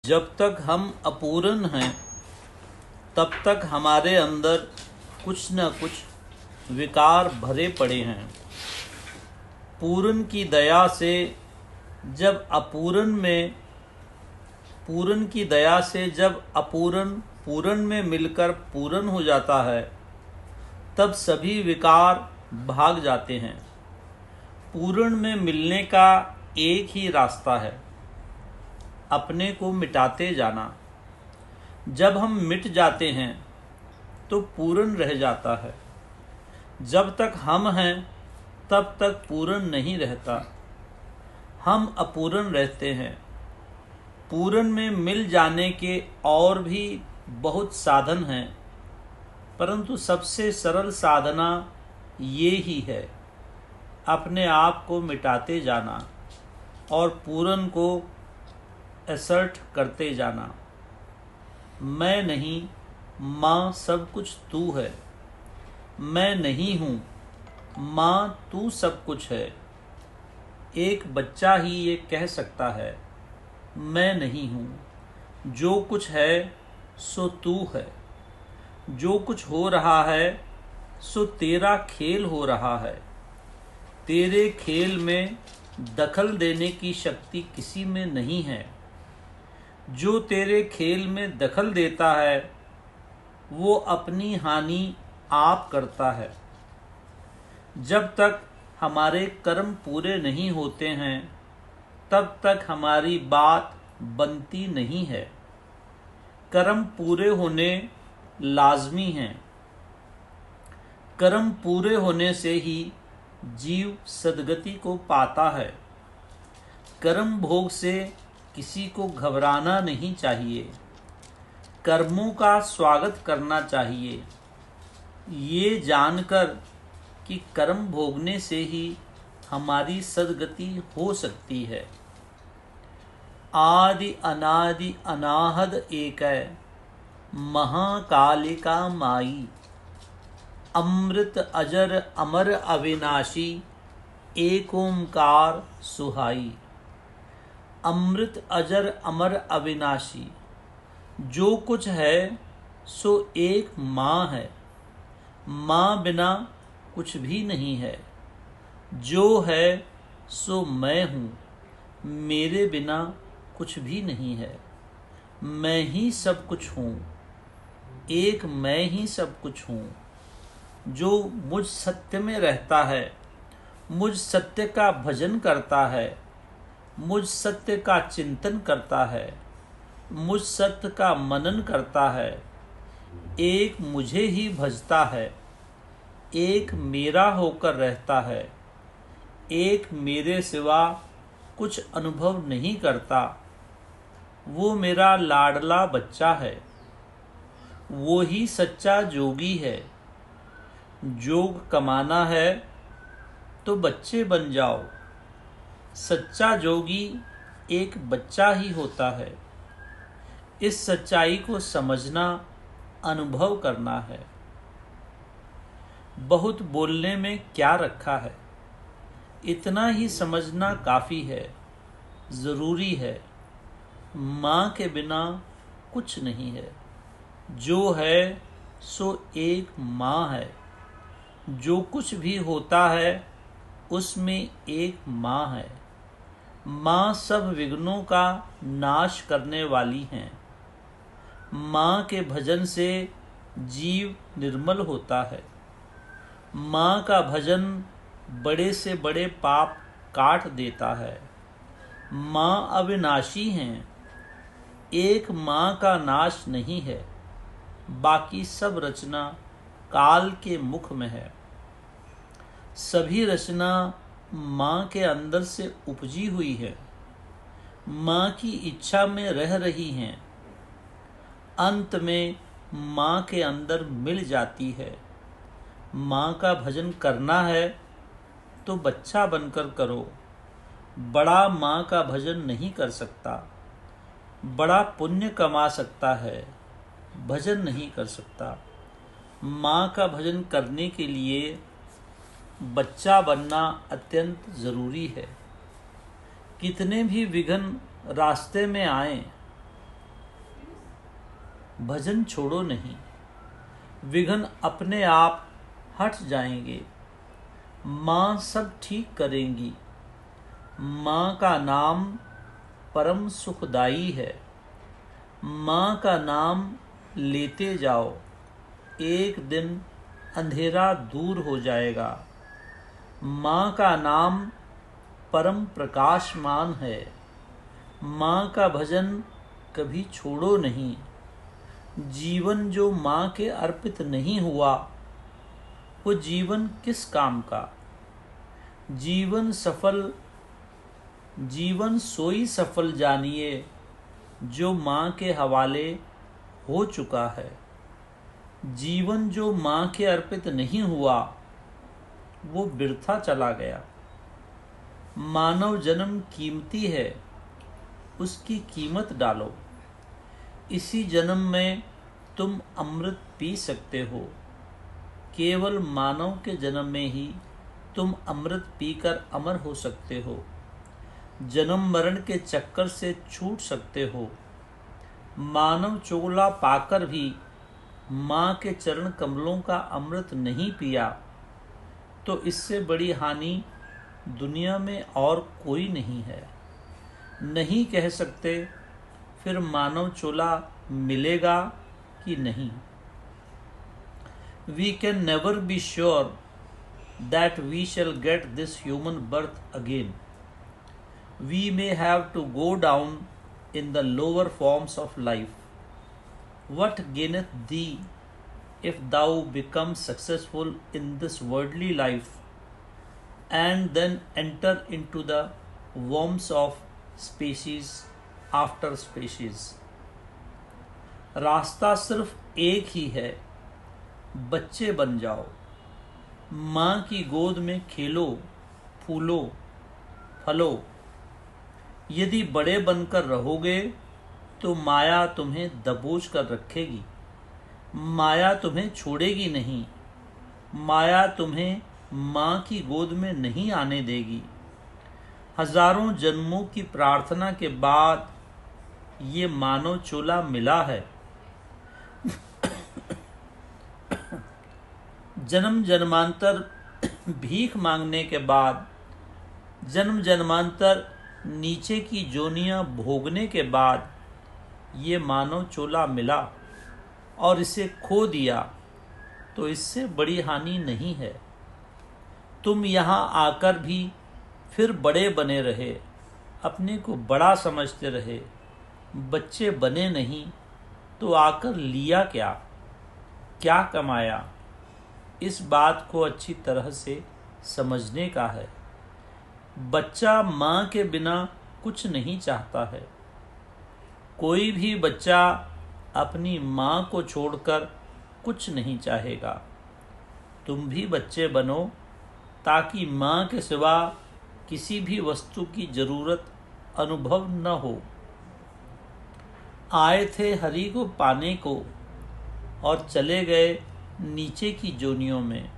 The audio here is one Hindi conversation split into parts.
जब तक हम अपूर्ण हैं तब तक हमारे अंदर कुछ न कुछ विकार भरे पड़े हैं। पूर्ण की दया से जब अपूर्ण पूर्ण में मिलकर पूर्ण हो जाता है तब सभी विकार भाग जाते हैं। पूर्ण में मिलने का एक ही रास्ता है, अपने को मिटाते जाना। जब हम मिट जाते हैं तो पूर्ण रह जाता है। जब तक हम हैं तब तक पूर्ण नहीं रहता, हम अपूर्ण रहते हैं। पूर्ण में मिल जाने के और भी बहुत साधन हैं, परंतु सबसे सरल साधना ये ही है, अपने आप को मिटाते जाना और पूर्ण को असर्ट करते जाना। मैं नहीं, माँ सब कुछ तू है। मैं नहीं हूँ, माँ तू सब कुछ है। एक बच्चा ही ये कह सकता है, मैं नहीं हूँ। जो कुछ है सो तू है। जो कुछ हो रहा है सो तेरा खेल हो रहा है। तेरे खेल में दखल देने की शक्ति किसी में नहीं है। जो तेरे खेल में दखल देता है वो अपनी हानि आप करता है। जब तक हमारे कर्म पूरे नहीं होते हैं तब तक हमारी बात बनती नहीं है। कर्म पूरे होने लाजमी हैं। कर्म पूरे होने से ही जीव सद्गति को पाता है। कर्म भोग से किसी को घबराना नहीं चाहिए, कर्मों का स्वागत करना चाहिए, ये जानकर कि कर्म भोगने से ही हमारी सद्गति हो सकती है। आदि अनादि अनाहद एक महाकालिका माई, अमृत अजर अमर अविनाशी, एक ओंकार सुहाई। अमृत अजर अमर अविनाशी, जो कुछ है सो एक माँ है। माँ बिना कुछ भी नहीं है। जो है सो मैं हूँ, मेरे बिना कुछ भी नहीं है। मैं ही सब कुछ हूँ, एक मैं ही सब कुछ हूँ। जो मुझ सत्य में रहता है, मुझ सत्य का भजन करता है, मुझ सत्य का चिंतन करता है, मुझ सत्य का मनन करता है, एक मुझे ही भजता है, एक मेरा होकर रहता है, एक मेरे सिवा कुछ अनुभव नहीं करता, वो मेरा लाडला बच्चा है। वो ही सच्चा जोगी है। जोग कमाना है तो बच्चे बन जाओ। सच्चा जोगी एक बच्चा ही होता है। इस सच्चाई को समझना, अनुभव करना है। बहुत बोलने में क्या रखा है, इतना ही समझना काफी है, जरूरी है। माँ के बिना कुछ नहीं है। जो है सो एक माँ है। जो कुछ भी होता है उसमें एक माँ है। माँ सब विघ्नों का नाश करने वाली हैं। माँ के भजन से जीव निर्मल होता है। माँ का भजन बड़े से बड़े पाप काट देता है। माँ अविनाशी हैं। एक माँ का नाश नहीं है। बाकी सब रचना काल के मुख में है। सभी रचना माँ के अंदर से उपजी हुई है, माँ की इच्छा में रह रही हैं, अंत में माँ के अंदर मिल जाती है। माँ का भजन करना है तो बच्चा बनकर करो। बड़ा माँ का भजन नहीं कर सकता। बड़ा पुण्य कमा सकता है, भजन नहीं कर सकता। माँ का भजन करने के लिए बच्चा बनना अत्यंत जरूरी है। कितने भी विघ्न रास्ते में आए, भजन छोड़ो नहीं, विघ्न अपने आप हट जाएंगे। माँ सब ठीक करेंगी। माँ का नाम परम सुखदाई है। माँ का नाम लेते जाओ, एक दिन अंधेरा दूर हो जाएगा। माँ का नाम परम प्रकाशमान है। माँ का भजन कभी छोड़ो नहीं। जीवन जो माँ के अर्पित नहीं हुआ, वो जीवन किस काम का। जीवन सोई सफल जानिए, जो माँ के हवाले हो चुका है। जीवन जो माँ के अर्पित नहीं हुआ, वो बिरथा चला गया। मानव जन्म कीमती है, उसकी कीमत डालो। इसी जन्म में तुम अमृत पी सकते हो। केवल मानव के जन्म में ही तुम अमृत पीकर अमर हो सकते हो। जन्म मरण के चक्कर से छूट सकते हो। मानव चोला पाकर भी माँ के चरण कमलों का अमृत नहीं पिया, तो इससे बड़ी हानि दुनिया में और कोई नहीं है। नहीं कह सकते फिर मानव चोला मिलेगा कि नहीं। We can never be sure that we shall get this human birth again. We may have to go down in the lower forms of life. What gaineth thee if thou become successful in this worldly life and then enter into the worms of species after species? रास्ता सिर्फ एक ही है, बच्चे बन जाओ। माँ की गोद में खेलो, फूलो, फलो। यदि बड़े बनकर रहोगे तो माया तुम्हें दबोच कर रखेगी। माया तुम्हें छोड़ेगी नहीं। माया तुम्हें माँ की गोद में नहीं आने देगी। हजारों जन्मों की प्रार्थना के बाद ये मानव चोला मिला है। जन्म जन्मांतर भीख मांगने के बाद, जन्म जन्मांतर नीचे की जोनियां भोगने के बाद ये मानव चोला मिला और इसे खो दिया, तो इससे बड़ी हानि नहीं है। तुम यहाँ आकर भी फिर बड़े बने रहे, अपने को बड़ा समझते रहे, बच्चे बने नहीं, तो आकर लिया क्या, क्या कमाया। इस बात को अच्छी तरह से समझने का है। बच्चा माँ के बिना कुछ नहीं चाहता है। कोई भी बच्चा अपनी माँ को छोड़कर कुछ नहीं चाहेगा। तुम भी बच्चे बनो ताकि माँ के सिवा किसी भी वस्तु की जरूरत अनुभव न हो। आए थे हरि को पाने को और चले गए नीचे की जोनियों में।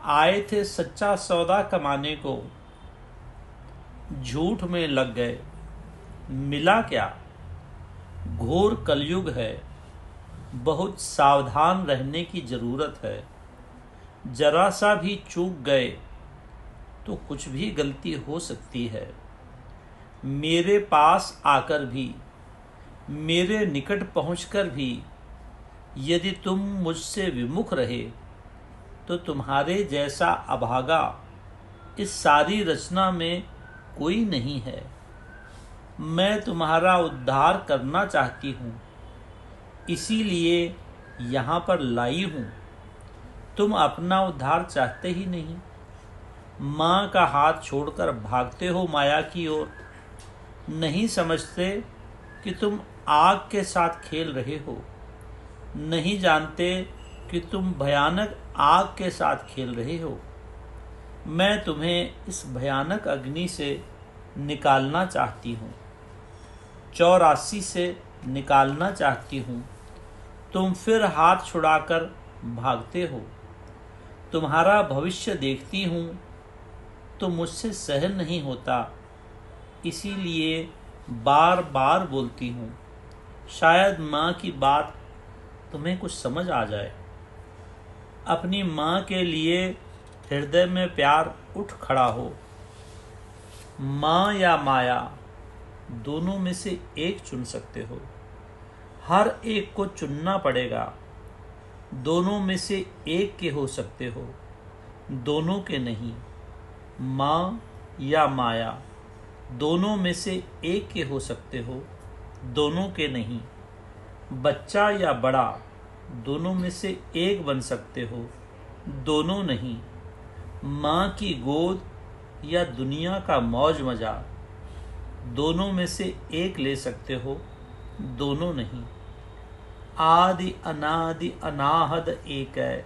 आए थे सच्चा सौदा कमाने को, झूठ में लग गए, मिला क्या। घोर कलयुग है, बहुत सावधान रहने की जरूरत है। जरा सा भी चूक गए तो कुछ भी गलती हो सकती है। मेरे पास आकर भी, मेरे निकट पहुंचकर भी यदि तुम मुझसे विमुख रहे, तो तुम्हारे जैसा अभागा इस सारी रचना में कोई नहीं है। मैं तुम्हारा उद्धार करना चाहती हूँ, इसीलिए यहाँ पर लाई हूँ। तुम अपना उद्धार चाहते ही नहीं। माँ का हाथ छोड़कर भागते हो माया की ओर। नहीं समझते कि तुम आग के साथ खेल रहे हो। नहीं जानते कि तुम भयानक आग के साथ खेल रहे हो। मैं तुम्हें इस भयानक अग्नि से निकालना चाहती हूँ, 84 से निकालना चाहती हूँ। तुम फिर हाथ छुड़ाकर भागते हो। तुम्हारा भविष्य देखती हूँ तो मुझसे सहन नहीं होता, इसीलिए बार बार बोलती हूँ, शायद माँ की बात तुम्हें कुछ समझ आ जाए। अपनी माँ के लिए हृदय में प्यार उठ खड़ा हो। माँ या माया, दोनों में से एक चुन सकते हो। हर एक को चुनना पड़ेगा। दोनों में से एक के हो सकते हो, दोनों के नहीं। माँ या माया, दोनों में से एक के हो सकते हो, दोनों के नहीं। बच्चा या बड़ा, दोनों में से एक बन सकते हो, दोनों नहीं। माँ की गोद या दुनिया का मौज मजा, दोनों में से एक ले सकते हो, दोनों नहीं। आदि अनादि अनाहद एक है,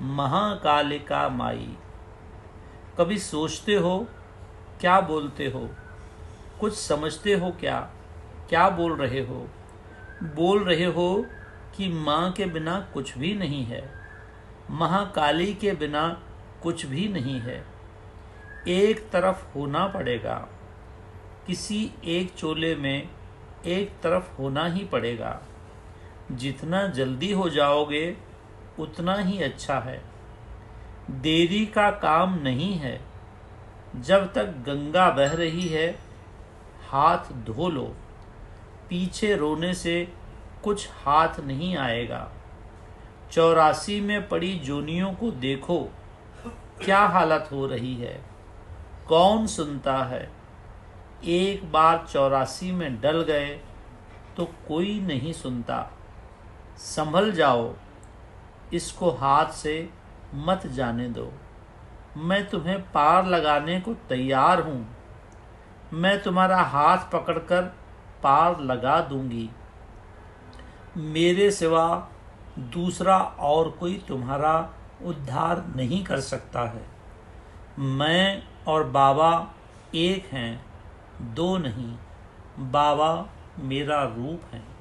महाकालिका माई। कभी सोचते हो क्या बोलते हो? कुछ समझते हो क्या? क्या बोल रहे हो? बोल रहे हो कि माँ के बिना कुछ भी नहीं है, महाकाली के बिना कुछ भी नहीं है। एक तरफ होना पड़ेगा। किसी एक चोले में एक तरफ होना ही पड़ेगा। जितना जल्दी हो जाओगे उतना ही अच्छा है। देरी का काम नहीं है। जब तक गंगा बह रही है, हाथ धो लो। पीछे रोने से कुछ हाथ नहीं आएगा। 84 में पड़ी जोनियों को देखो, क्या हालत हो रही है। कौन सुनता है? एक बार 84 में डल गए तो कोई नहीं सुनता। संभल जाओ, इसको हाथ से मत जाने दो। मैं तुम्हें पार लगाने को तैयार हूँ। मैं तुम्हारा हाथ पकड़कर पार लगा दूंगी। मेरे सिवा दूसरा और कोई तुम्हारा उद्धार नहीं कर सकता है। मैं और बाबा एक हैं, दो नहीं। बाबा मेरा रूप है।